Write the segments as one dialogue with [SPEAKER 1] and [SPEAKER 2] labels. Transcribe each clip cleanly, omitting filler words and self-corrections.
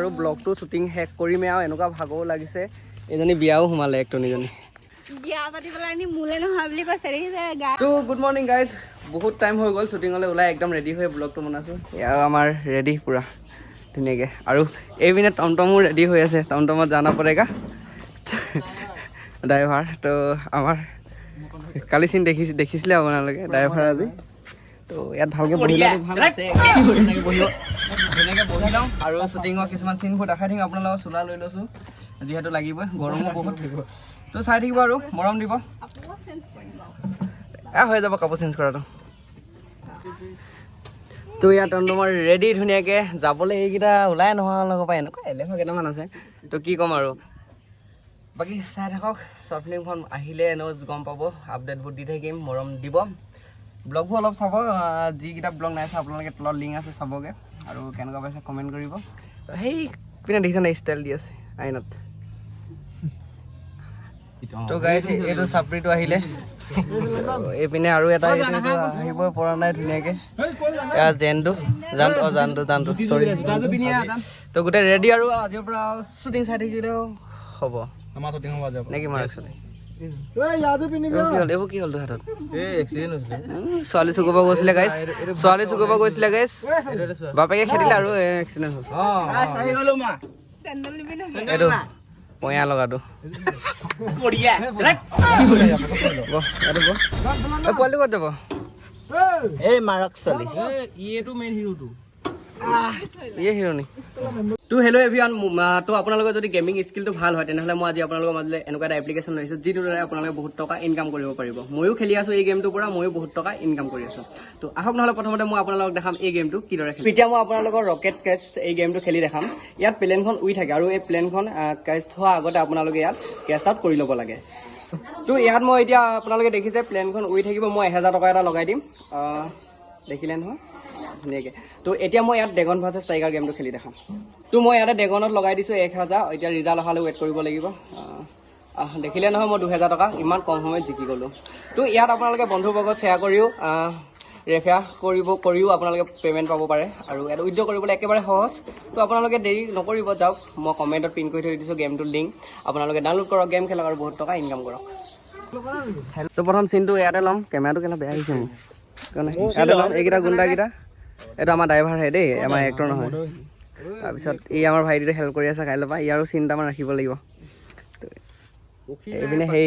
[SPEAKER 1] আৰু ব্লগটো শ্বুটিং শেষ কৰিমেই আৰু এনেকুৱা ভাগৰো লাগিছে এজনী বিয়াও সোমালে একটনীজনী
[SPEAKER 2] বিয়া পাতিবলৈ আনি মোলে নহয় বুলি কৈছে দেখিছে গা
[SPEAKER 1] তো গুড মৰ্ণিং গাইজ বহুত টাইম হৈ গ'ল শ্বুটিঙলৈ ওলাই একদম ৰেডি হৈ ব্লগটো বনাইছোঁ এয়া আমাৰ ৰেডি পূৰা ধুনীয়াকৈ আৰু এইপিনে টমটমো ৰেডি হৈ আছে টমটমত জানা পৰেগা ড্ৰাইভাৰ তো আমাৰ কালি চিন দেখিছিলে আপোনালোকে ড্ৰাইভাৰ আজি তো ইয়াত ভালকৈ বহিলে ভাল আছে ধুনীয়াকৈ বহি লওঁ আৰু শ্বুটিঙৰ কিছুমান চিনবোৰ দেখাই থাকিম আপোনালোকক চোলা লৈ লৈছোঁ যিহেতু লাগিবই গৰমো বহুত তো চাই থাকিব আৰু মৰম দিব হৈ যাব কাপোৰ চেঞ্জ কৰাটো তো ইয়াত টমটমৰ ৰেডি ধুনীয়াকৈ যাবলৈ এইকেইটা ওলাই নোহোৱা লগৰ পৰা এনেকুৱা এলেফা কেইটামান আছে তো কি ক'ম আৰু বাকী চাই থাকক শ্বৰ্ট ফিল্মখন আহিলে এনেও গম পাব আপডেটবোৰ দি থাকিম মৰম দিব ব্লগবোৰ অলপ চাব যিকেইটা ব্লগ নাই চাই আপোনালোকে তলত লিংক আছে চাবগৈ আৰু কেনেকুৱা পাইছে কমেণ্ট কৰিব সেই পিনে দেখিছে নাই ষ্টাইল দি আছে আইনত তো গাইজ এইটো চাপৰিটো আহিলে এইপিনে আৰু এটা আহিব পৰা নাই ধুনীয়াকৈ এয়া জেনটো জানটো চৰি তো গোটেই ৰেডি আৰু আজিৰ পৰা শ্বুটিং চাই থাকিলেও হ'ব নেকি মাৰ এইবোৰ কি হ'ল তোৰ হাতত ছোৱালী চুকুব গৈছিলে গাইজ বাপেকে খেদিলে আৰু এক্সিডেণ্ট হ'ল এইটো পঞা লগাটো পোৱালি ক'ত যাব
[SPEAKER 3] এই মাৰক চলি
[SPEAKER 1] ইয়েটো মেইন হিৰোটো ইয়ে হিৰোনি তো হেল্ল' এভৰিৱান তো আপোনালোকৰ যদি গেমিং স্কিলটো ভাল হয় তেনেহ'লে মই আজি আপোনালোকৰ মাজলৈ এনেকুৱা এটা এপ্লিকেশ্যন লৈছোঁ যিটোৰ দ্বাৰা আপোনালোকে বহুত টকা ইনকাম কৰিব পাৰিব ময়ো খেলি আছোঁ এই গেমটোৰ পৰা ময়ো বহুত টকা ইনকাম কৰি আছোঁ তো আহক নহ'লে প্ৰথমতে মই আপোনালোকক দেখাম এই গেমটো কিদৰে খেলি এতিয়া মই আপোনালোকৰ ৰকেট কেচ এই গেমটো খেলি দেখাম ইয়াত প্লেনখন উৰি থাকে আৰু এই প্লেনখন কেচ হোৱাৰ আগতে আপোনালোকে ইয়াত কেচ আউট কৰি ল'ব লাগে তো ইয়াত মই এতিয়া আপোনালোকে দেখিছে প্লেনখন উৰি থাকিব মই 1000 টকা এটা লগাই দিম দেখিলে নহয় ধুনীয়াকৈ তো এতিয়া মই ইয়াত ড্ৰেগন ভাৰ্চেছ টাইগাৰ গেমটো খেলি দেখাম তো মই ইয়াতে ড্ৰেগনত লগাই দিছোঁ 1000 এতিয়া ৰিজাল্ট অহালৈ ৱেইট কৰিব লাগিব দেখিলে নহয় মই 2000 টকা ইমান কম সময়ত জিকি গ'লোঁ তো ইয়াত আপোনালোকে বন্ধুবৰ্গত শ্বেয়াৰ ৰেফাৰ কৰিও আপোনালোকে পে'মেণ্ট পাব পাৰে আৰু ইয়াত উইথড্ৰ কৰিবলৈ একেবাৰে সহজ তো আপোনালোকে দেৰি নকৰিব যাওক মই কমেণ্টত পিন কৰি থৈ দিছোঁ গেমটোৰ লিংক আপোনালোকে ডাউনলোড কৰক গেম খেলক আৰু বহুত টকা ইনকাম কৰক তো প্ৰথম চিনটো ইয়াতে ল'ম কেমেৰাটো কেনে বেয়া আহিছে মোৰ কাৰণে ইয়াতে ল'ম এইকেইটা গুণ্ডাকেইটা এইটো আমাৰ ড্ৰাইভাৰহে দেই আমাৰ এক্টৰ নহয় তাৰপিছত ই আমাৰ ভাইটিটো হেল্প কৰি আছে কাইলৈ পৰা ইয়াৰো চিন্তামান ৰাখিব লাগিব এইপিনে সেই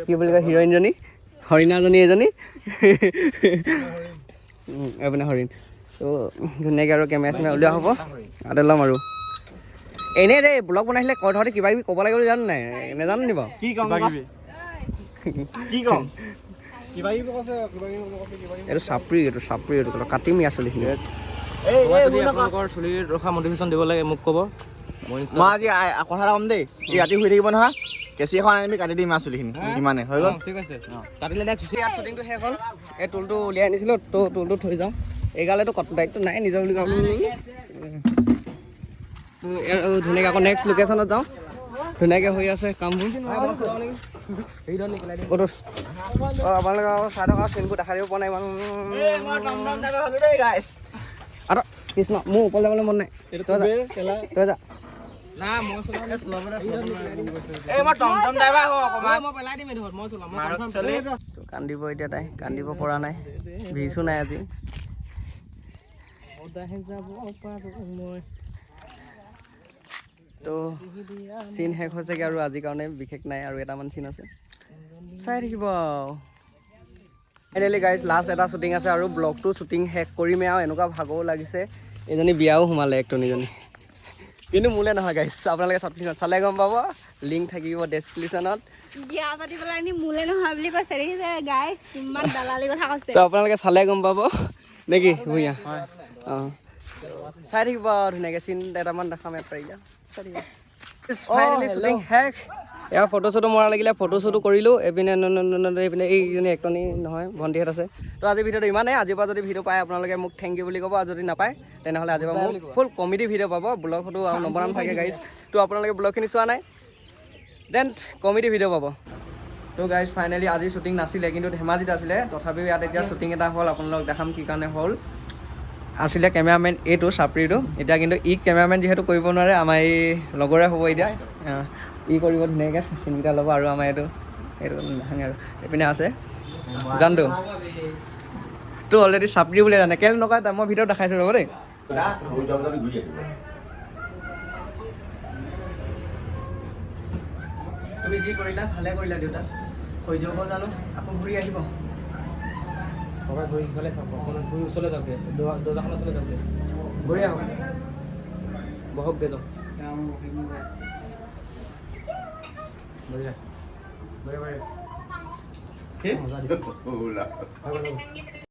[SPEAKER 1] কি বুলি কয় হিৰইনজনী হৰিণাজনী এজনী এইপিনে হৰিণ তো ধুনীয়াকৈ আৰু কেমেৰা চেমেৰা উলিওৱা হ'ব ইয়াতে ল'ম আৰু এনেই দেই ব্লগ বনাইছিলে কৈ থওঁতে কিবা কিবি ক'ব লাগে বুলি জানো নাই নেজানো নি বাৰু
[SPEAKER 3] কি ক'ম
[SPEAKER 1] এইটো চাপৰি এইটো কাটিম ইয়াৰ চুলিখিনি আপোনালোকৰ চুলিৰ ৰখা মটিভেশ্যন দিব লাগে মোক ক'ব
[SPEAKER 3] মই আজি কথা এটা ক'ম দেই ই ৰাতি শুই থাকিব নহয় কেঁচি এখন আনি কাটি দিম চুলিখিনি ইমানে হৈ গ'ল
[SPEAKER 1] ঠিক আছে কাটিলে নেক্সট ইয়াত শ্বুটিংটো শেষ হ'ল এই টুলটো উলিয়াই আনিছিলোঁ তো টুলটো থৈ যাওঁ এইগালেতো দায়িত্ব নাই নিজৰ বুলি ক'ম তো ধুনীয়াকৈ আকৌ নেক্সট লোকেশ্যনত যাওঁ ধুনীয়াকৈ হৈ আছে কামবোৰ আপোনালোকে চাই থকা চিনবোৰ দেখাই দিব পৰা নাই ইমান আৰু কৃষ্ণ মোৰ ওপৰলৈ যাবলৈ মন নাই তই যা কান্দিব এতিয়া তাই কান্দিব পৰা নাই ভিজো নাই আজি তো চিন শেষ হৈছেগৈ আৰু আজিৰ কাৰণে বিশেষ নাই আৰু এটামান চিন আছে চাই থাকিব ফাইনেলি গাইজ লাষ্ট এটা শ্বুটিং আছে আৰু ব্লগটো শ্বুটিং শেষ কৰিমেই আৰু এনেকুৱা ভাগৰো লাগিছে এজনী বিয়াও সোমালে একটনীজনী কিন্তু মোলে নহয় গাইজ আপোনালোকে শ্বৰ্ট ফিল্মখন চালে গম পাব লিংক থাকিব ডেছক্ৰিপশ্যনত
[SPEAKER 2] বিয়া পাতিবলৈ আনি মোলে নহয় বুলি কৈছে দেখিছে গাইজ কিমান দালালি কথা কৈছে
[SPEAKER 1] তো আপোনালোকে চালে গম পাব নেকি ভূঞা অঁ চাই থাকিব ধুনীয়াকৈ চিন এটামান দেখাম ইয়াত পাৰিবা ফাইনেলি শ্বুটিং শেষ এয়া ফটো চটো মৰা লাগিলে ফটো চটো কৰিলোঁ এইপিনে এইজনী একটনী নহয় ভণ্টিহঁত আছে তো আজিৰ ভিডিঅ'টো ইমানেই আজিৰ পৰা যদি ভিডিঅ' পায় আপোনালোকে মোক থেংক ইউ বুলি ক'ব আৰু যদি নাপায় তেনেহ'লে আজিৰ পৰা মোক ফুল কমেডি ভিডিঅ' পাব ব্লগ ফটো আৰু নবনাম চাগে গাইজ তো আপোনালোকে ব্লগখিনি চোৱা নাই দেন কমেডি ভিডিঅ' পাব তো গাইজ ফাইনেলি আজি শ্বুটিং নাছিলে কিন্তু ধেমাজিত আছিলে তথাপিও ইয়াত এতিয়া শ্বুটিং এটা হ'ল আপোনালোকক দেখাম কি কাৰণে হ'ল আছিলে কেমেৰামেন এইটো চাপৰিটো এতিয়া কিন্তু ই কেমেৰামেন যিহেতু কৰিব নোৱাৰে আমাৰ এই লগৰে হ'ব এতিয়া ই কৰিব ধুনীয়াকৈ চিনকেইটা ল'ব আৰু আমাৰ এইটো নাহাঙে আৰু এইপিনে আছে জানটো তোৰ অলৰেডি চাপৰি বুলিয়ে জানে কেলে নকয় মই ভিতৰত দেখাইছোঁ ৰ'ব দেই তুমি যি কৰিলা ভালে কৰিলা দেউতা হৈ যাব জানো আকৌ ঘূৰি আহিব
[SPEAKER 4] ঘূৰি ইফালে চাব ঘূৰি ওচৰলৈ যাওক দৰ্জাখনৰ ওচৰলৈ যাওক ঘূৰি আহক বহক দে যাওক বঢ়িয়া বঢ়িয়া বঢ়িয়া